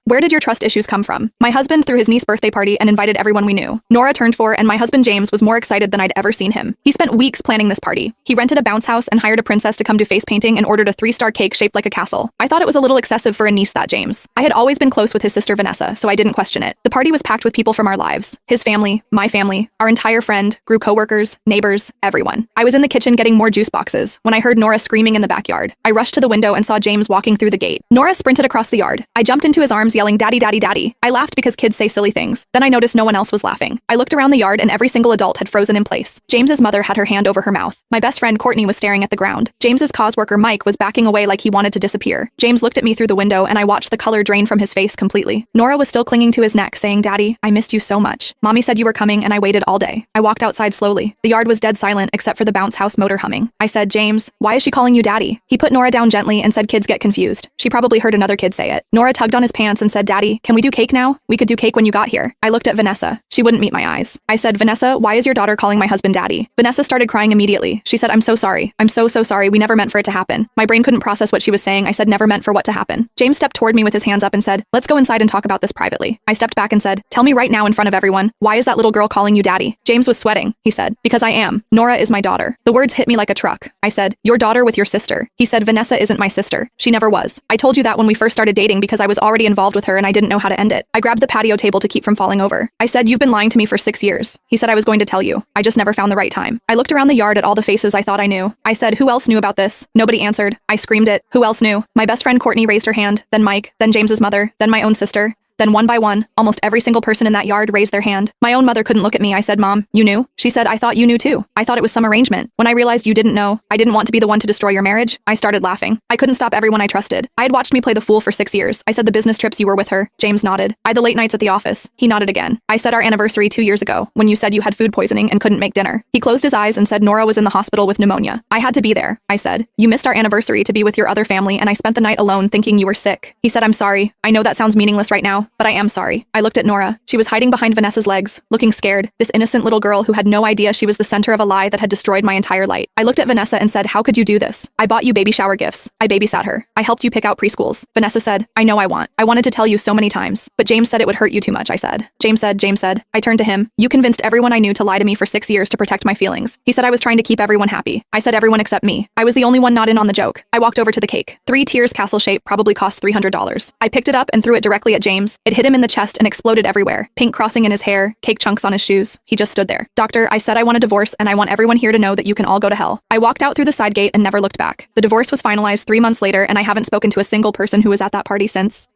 Where did your trust issues come from? My husband threw his niece's birthday party and invited everyone we knew. Nora turned 4 and my husband James was more excited than I'd ever seen him. He spent weeks planning this party. He rented a bounce house and hired a princess to come do face painting and ordered a 3-star cake shaped like a castle. I thought it was a little excessive for a niece that James. I had always been close with his sister Vanessa, so I didn't question it. The party was packed with people from our lives. His family, my family, our entire friend, grew coworkers, neighbors, everyone. I was in the kitchen getting more juice boxes when I heard Nora screaming in the backyard. I rushed to the window and saw James walking through the gate. Nora sprinted across the yard. I jumped into his arms yelling, "Daddy, daddy, daddy." I laughed because kids say silly things. Then I noticed no one else was laughing. I looked around the yard and every single adult had frozen in place. James's mother had her hand over her mouth. My best friend Courtney was staring at the ground. James's cause worker Mike was backing away like he wanted to disappear. James looked at me through the window and I watched the color drain from his face completely. Nora was still clinging to his neck saying, "Daddy, I missed you so much. Mommy said you were coming and I waited all day." I walked outside slowly. The yard was dead silent except for the bounce house motor humming. I said, "James, why is she calling you daddy?" He put Nora down gently and said kids get confused. She probably heard another kid say it. Nora tugged on his pants and said, "Daddy, can we do cake now? We could do cake when you got here." I looked at Vanessa. She wouldn't meet my eyes. I said, "Vanessa, why is your daughter calling my husband daddy?" Vanessa started crying immediately. She said, "I'm so sorry. I'm so sorry. We never meant for it to happen." My brain couldn't process what she was saying. I said, "Never meant for what to happen." James stepped toward me with his hands up and said, "Let's go inside and talk about this privately." I stepped back and said, "Tell me right now in front of everyone, why is that little girl calling you daddy?" James was sweating. He said, "Because I am. Nora is my daughter." The words hit me like a truck. I said, "Your daughter with your sister." He said, "Vanessa isn't my sister. She never was. I told you that when we first started dating because I was already involved with her and I didn't know how to end it." I grabbed the patio table to keep from falling over. I said, "You've been lying to me for 6 years." He said, "I was going to tell you. I just never found the right time." I looked around the yard at all the faces I thought I knew. I said, "Who else knew about this?" Nobody answered. I screamed it. Who else knew? My best friend Courtney raised her hand, then Mike, then James's mother, then my own sister. Then one by one, almost every single person in that yard raised their hand. My own mother couldn't look at me. I said, "Mom, you knew?" She said, "I thought you knew too. I thought it was some arrangement." When I realized you didn't know, I didn't want to be the one to destroy your marriage. I started laughing. I couldn't stop everyone I trusted. I had watched me play the fool for 6 years. I said the business trips you were with her. James nodded. I the late nights at the office. He nodded again. I said our anniversary 2 years ago, when you said you had food poisoning and couldn't make dinner. He closed his eyes and said Nora was in the hospital with pneumonia. I had to be there. I said, "You missed our anniversary to be with your other family and I spent the night alone thinking you were sick." He said, "I'm sorry. I know that sounds meaningless right now, but I am sorry." I looked at Nora. She was hiding behind Vanessa's legs, looking scared, this innocent little girl who had no idea she was the center of a lie that had destroyed my entire life. I looked at Vanessa and said, "How could you do this? I bought you baby shower gifts. I babysat her. I helped you pick out preschools." Vanessa said, "I know I wanted to tell you so many times, but James said it would hurt you too much." I said. James said. I turned to him. "You convinced everyone I knew to lie to me for 6 years to protect my feelings." He said I was trying to keep everyone happy. I said everyone except me. I was the only one not in on the joke. I walked over to the cake. 3 tiers castle shape probably cost $300. I picked it up and threw it directly at James. It hit him in the chest and exploded everywhere. Pink crossing in his hair, cake chunks on his shoes. He just stood there. "Doctor, I said I want a divorce and I want everyone here to know that you can all go to hell." I walked out through the side gate and never looked back. The divorce was finalized 3 months later and I haven't spoken to a single person who was at that party since.